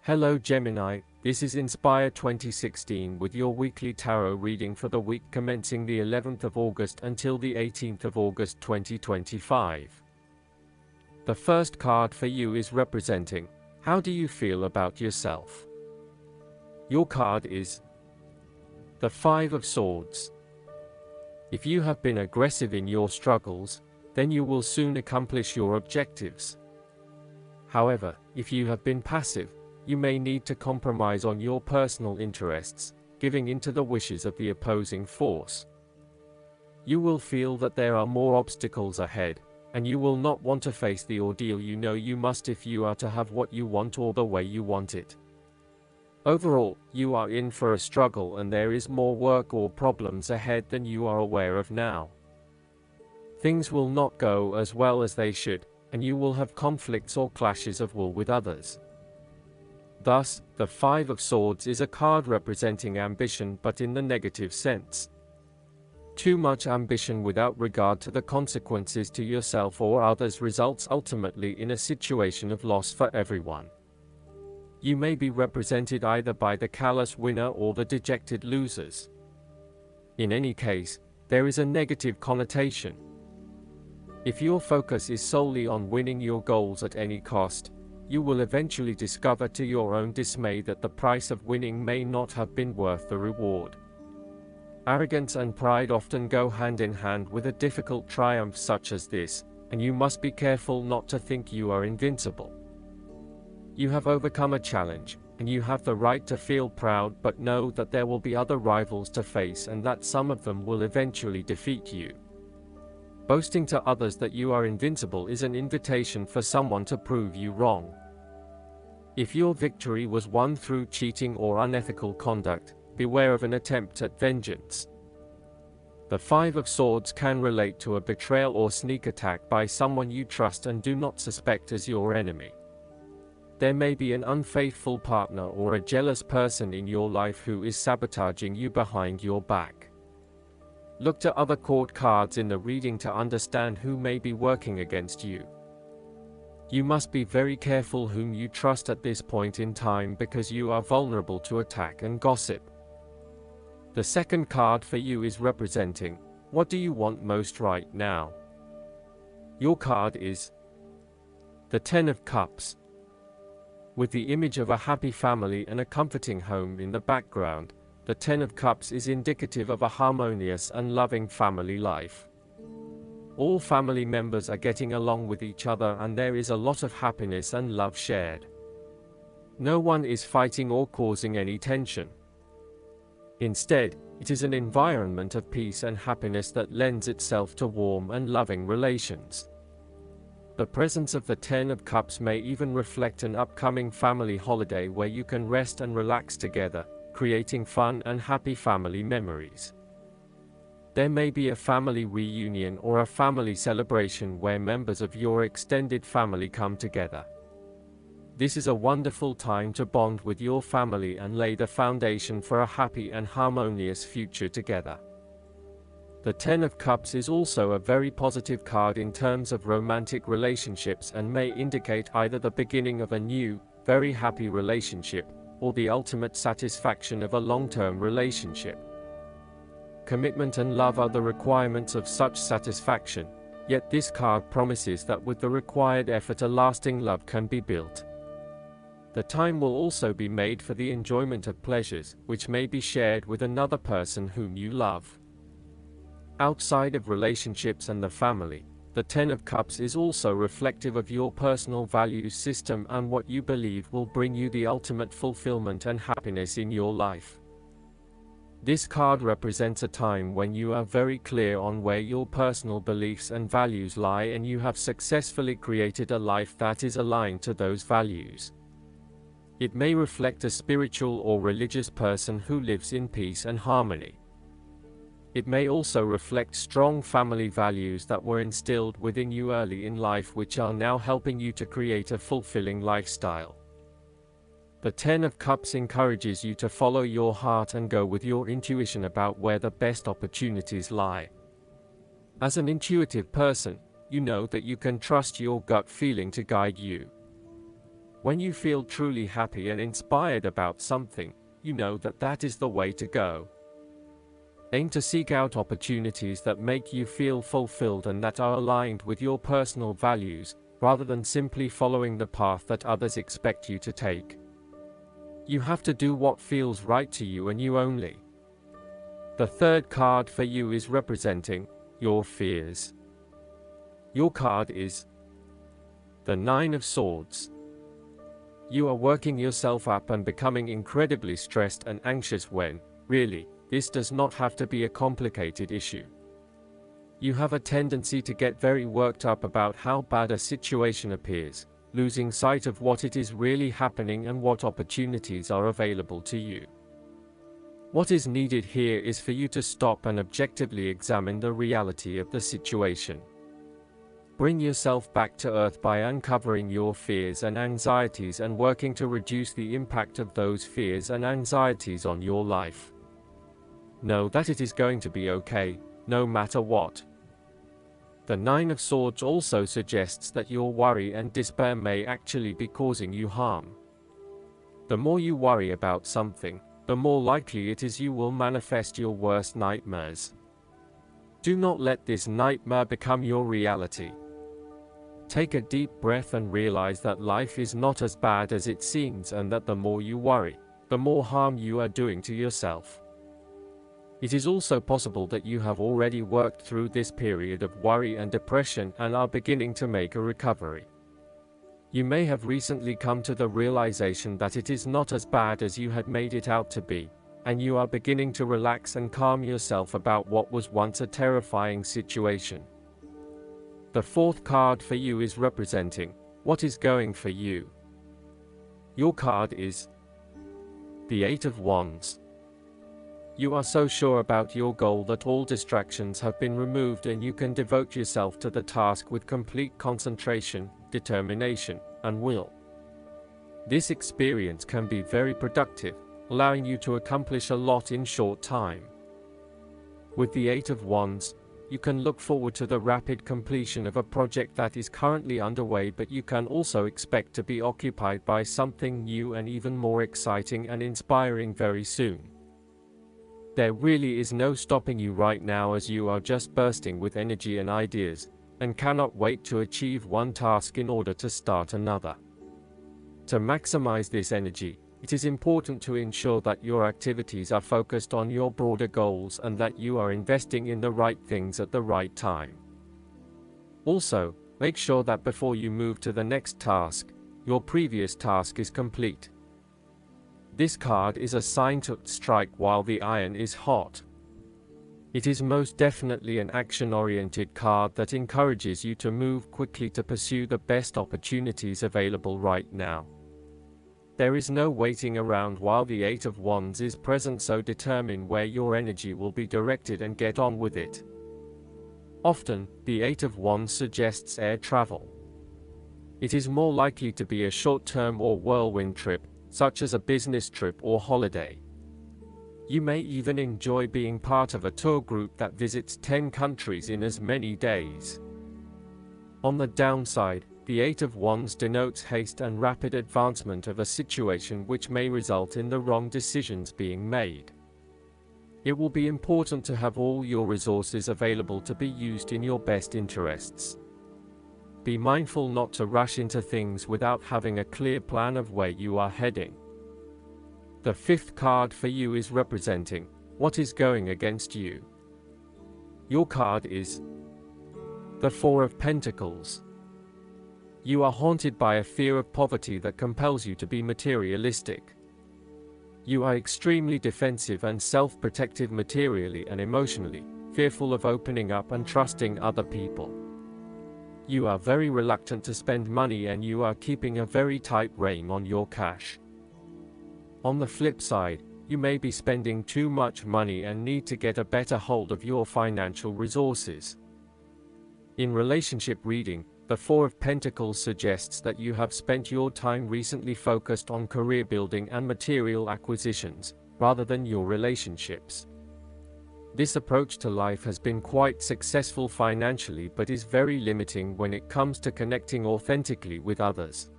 Hello Gemini, this is Inspire 2016 with your weekly tarot reading for the week commencing the 11th of August until the 18th of August 2025. The first card for you is representing, how do you feel about yourself? Your card is the Five of Swords. If you have been aggressive in your struggles, then you will soon accomplish your objectives. However, if you have been passive, you may need to compromise on your personal interests, giving in to the wishes of the opposing force. You will feel that there are more obstacles ahead, and you will not want to face the ordeal you know you must if you are to have what you want or the way you want it. Overall, you are in for a struggle and there is more work or problems ahead than you are aware of now. Things will not go as well as they should, and you will have conflicts or clashes of will with others. Thus, the Five of Swords is a card representing ambition but in the negative sense. Too much ambition without regard to the consequences to yourself or others results ultimately in a situation of loss for everyone. You may be represented either by the callous winner or the dejected losers. In any case, there is a negative connotation. If your focus is solely on winning your goals at any cost, you will eventually discover to your own dismay that the price of winning may not have been worth the reward. Arrogance and pride often go hand in hand with a difficult triumph such as this, and you must be careful not to think you are invincible. You have overcome a challenge, and you have the right to feel proud, but know that there will be other rivals to face and that some of them will eventually defeat you. Boasting to others that you are invincible is an invitation for someone to prove you wrong. If your victory was won through cheating or unethical conduct, beware of an attempt at vengeance. The Five of Swords can relate to a betrayal or sneak attack by someone you trust and do not suspect as your enemy. There may be an unfaithful partner or a jealous person in your life who is sabotaging you behind your back. Look to other court cards in the reading to understand who may be working against you. You must be very careful whom you trust at this point in time because you are vulnerable to attack and gossip. The second card for you is representing, what do you want most right now? Your card is the Ten of Cups. With the image of a happy family and a comforting home in the background, the Ten of Cups is indicative of a harmonious and loving family life. All family members are getting along with each other and there is a lot of happiness and love shared. No one is fighting or causing any tension. Instead, it is an environment of peace and happiness that lends itself to warm and loving relations. The presence of the Ten of Cups may even reflect an upcoming family holiday where you can rest and relax together, creating fun and happy family memories. There may be a family reunion or a family celebration where members of your extended family come together. This is a wonderful time to bond with your family and lay the foundation for a happy and harmonious future together. The Ten of Cups is also a very positive card in terms of romantic relationships and may indicate either the beginning of a new, very happy relationship, or the ultimate satisfaction of a long-term relationship. Commitment and love are the requirements of such satisfaction, yet this card promises that with the required effort a lasting love can be built. The time will also be made for the enjoyment of pleasures, which may be shared with another person whom you love. Outside of relationships and the family, the Ten of Cups is also reflective of your personal values system and what you believe will bring you the ultimate fulfillment and happiness in your life. This card represents a time when you are very clear on where your personal beliefs and values lie and you have successfully created a life that is aligned to those values. It may reflect a spiritual or religious person who lives in peace and harmony. It may also reflect strong family values that were instilled within you early in life which are now helping you to create a fulfilling lifestyle. The Ten of Cups encourages you to follow your heart and go with your intuition about where the best opportunities lie. As an intuitive person, you know that you can trust your gut feeling to guide you. When you feel truly happy and inspired about something, you know that that is the way to go. Aim to seek out opportunities that make you feel fulfilled and that are aligned with your personal values, rather than simply following the path that others expect you to take. You have to do what feels right to you and you only. The third card for you is representing your fears. Your card is the Nine of Swords. You are working yourself up and becoming incredibly stressed and anxious when, really, this does not have to be a complicated issue. You have a tendency to get very worked up about how bad a situation appears, losing sight of what it is really happening and what opportunities are available to you. What is needed here is for you to stop and objectively examine the reality of the situation. Bring yourself back to earth by uncovering your fears and anxieties and working to reduce the impact of those fears and anxieties on your life. Know that it is going to be okay, no matter what. The Nine of Swords also suggests that your worry and despair may actually be causing you harm. The more you worry about something, the more likely it is you will manifest your worst nightmares. Do not let this nightmare become your reality. Take a deep breath and realize that life is not as bad as it seems and that the more you worry, the more harm you are doing to yourself. It is also possible that you have already worked through this period of worry and depression and are beginning to make a recovery. You may have recently come to the realization that it is not as bad as you had made it out to be, and you are beginning to relax and calm yourself about what was once a terrifying situation. The fourth card for you is representing what is going for you. Your card is the Eight of Wands. You are so sure about your goal that all distractions have been removed and you can devote yourself to the task with complete concentration, determination, and will. This experience can be very productive, allowing you to accomplish a lot in short time. With the Eight of Wands, you can look forward to the rapid completion of a project that is currently underway, but you can also expect to be occupied by something new and even more exciting and inspiring very soon. There really is no stopping you right now, as you are just bursting with energy and ideas, and cannot wait to achieve one task in order to start another. To maximize this energy, it is important to ensure that your activities are focused on your broader goals and that you are investing in the right things at the right time. Also, make sure that before you move to the next task, your previous task is complete. This card is a sign to strike while the iron is hot. It is most definitely an action-oriented card that encourages you to move quickly to pursue the best opportunities available right now. There is no waiting around while the Eight of Wands is present, so determine where your energy will be directed and get on with it. Often, the Eight of Wands suggests air travel. It is more likely to be a short-term or whirlwind trip, such as a business trip or holiday. You may even enjoy being part of a tour group that visits 10 countries in as many days. On the downside, the Eight of Wands denotes haste and rapid advancement of a situation, which may result in the wrong decisions being made. It will be important to have all your resources available to be used in your best interests. Be mindful not to rush into things without having a clear plan of where you are heading. The fifth card for you is representing what is going against you. Your card is the Four of Pentacles. You are haunted by a fear of poverty that compels you to be materialistic. You are extremely defensive and self-protective materially and emotionally, fearful of opening up and trusting other people. You are very reluctant to spend money and you are keeping a very tight rein on your cash. On the flip side, you may be spending too much money and need to get a better hold of your financial resources. In relationship reading, the Four of Pentacles suggests that you have spent your time recently focused on career building and material acquisitions, rather than your relationships. This approach to life has been quite successful financially, but is very limiting when it comes to connecting authentically with others.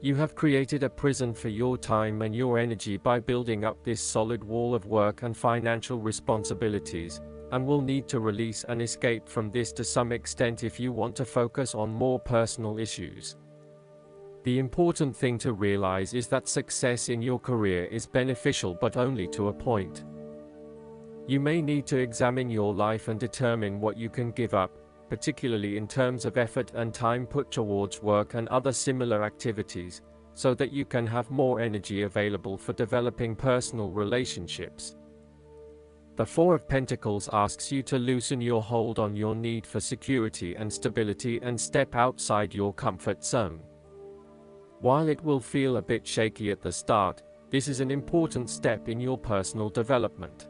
You have created a prison for your time and your energy by building up this solid wall of work and financial responsibilities, and will need to release and escape from this to some extent if you want to focus on more personal issues. The important thing to realize is that success in your career is beneficial, but only to a point. You may need to examine your life and determine what you can give up, particularly in terms of effort and time put towards work and other similar activities, so that you can have more energy available for developing personal relationships. The Four of Pentacles asks you to loosen your hold on your need for security and stability and step outside your comfort zone. While it will feel a bit shaky at the start, this is an important step in your personal development.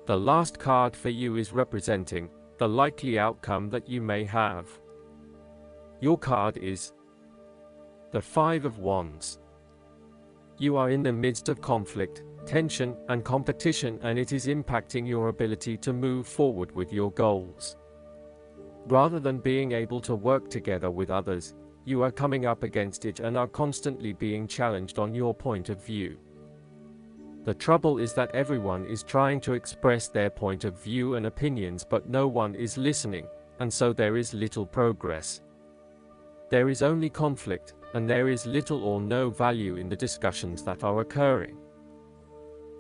The last card for you is representing the likely outcome that you may have. Your card is the Five of Wands. You are in the midst of conflict, tension, and competition, and it is impacting your ability to move forward with your goals. Rather than being able to work together with others, you are coming up against it and are constantly being challenged on your point of view. The trouble is that everyone is trying to express their point of view and opinions, but no one is listening, and so there is little progress. There is only conflict, and there is little or no value in the discussions that are occurring.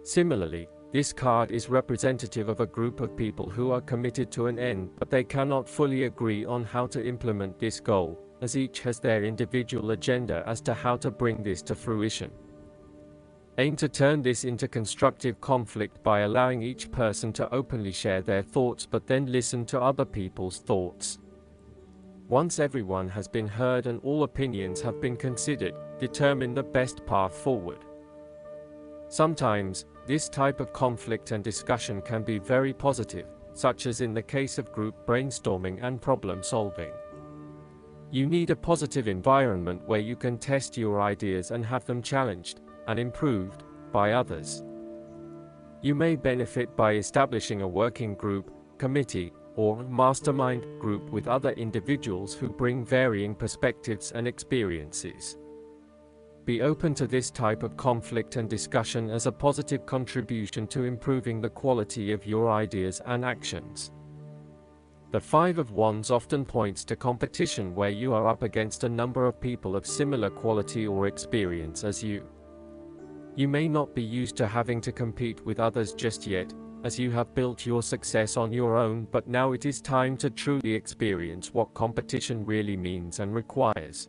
Similarly, this card is representative of a group of people who are committed to an end, but they cannot fully agree on how to implement this goal, as each has their individual agenda as to how to bring this to fruition. Aim to turn this into constructive conflict by allowing each person to openly share their thoughts, but then listen to other people's thoughts. Once everyone has been heard and all opinions have been considered, determine the best path forward. Sometimes, this type of conflict and discussion can be very positive, such as in the case of group brainstorming and problem solving. You need a positive environment where you can test your ideas and have them challenged and improved by others. You may benefit by establishing a working group, committee, or mastermind group with other individuals who bring varying perspectives and experiences. Be open to this type of conflict and discussion as a positive contribution to improving the quality of your ideas and actions. The Five of Wands often points to competition where you are up against a number of people of similar quality or experience as you. You may not be used to having to compete with others just yet, as you have built your success on your own, but now it is time to truly experience what competition really means and requires.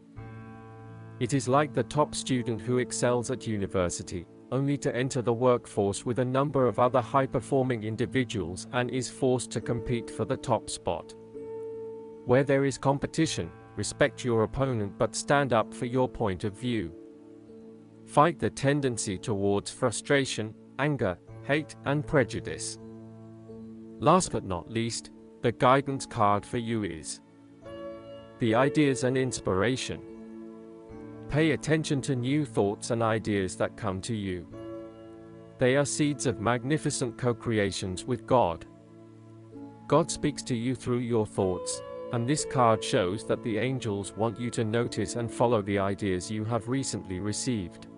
It is like the top student who excels at university, only to enter the workforce with a number of other high-performing individuals and is forced to compete for the top spot. Where there is competition, respect your opponent but stand up for your point of view. Fight the tendency towards frustration, anger, hate, and prejudice. Last but not least, the guidance card for you is the Ideas and Inspiration. Pay attention to new thoughts and ideas that come to you. They are seeds of magnificent co-creations with God. God speaks to you through your thoughts, and this card shows that the angels want you to notice and follow the ideas you have recently received.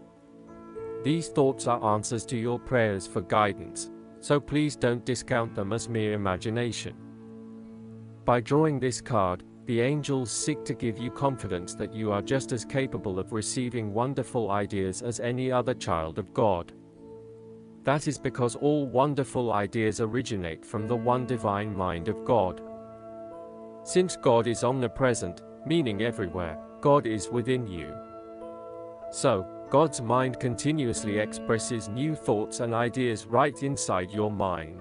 These thoughts are answers to your prayers for guidance, so please don't discount them as mere imagination. By drawing this card, the angels seek to give you confidence that you are just as capable of receiving wonderful ideas as any other child of God. That is because all wonderful ideas originate from the one divine mind of God. Since God is omnipresent, meaning everywhere, God is within you. So, God's mind continuously expresses new thoughts and ideas right inside your mind.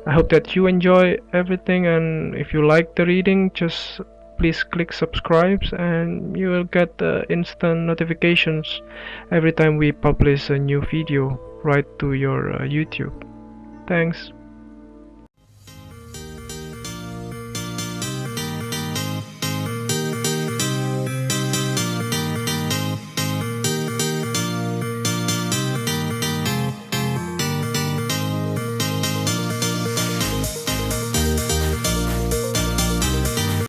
I hope that you enjoy everything, and if you like the reading, just please click subscribe and you will get instant notifications every time we publish a new video right to your YouTube. Thanks.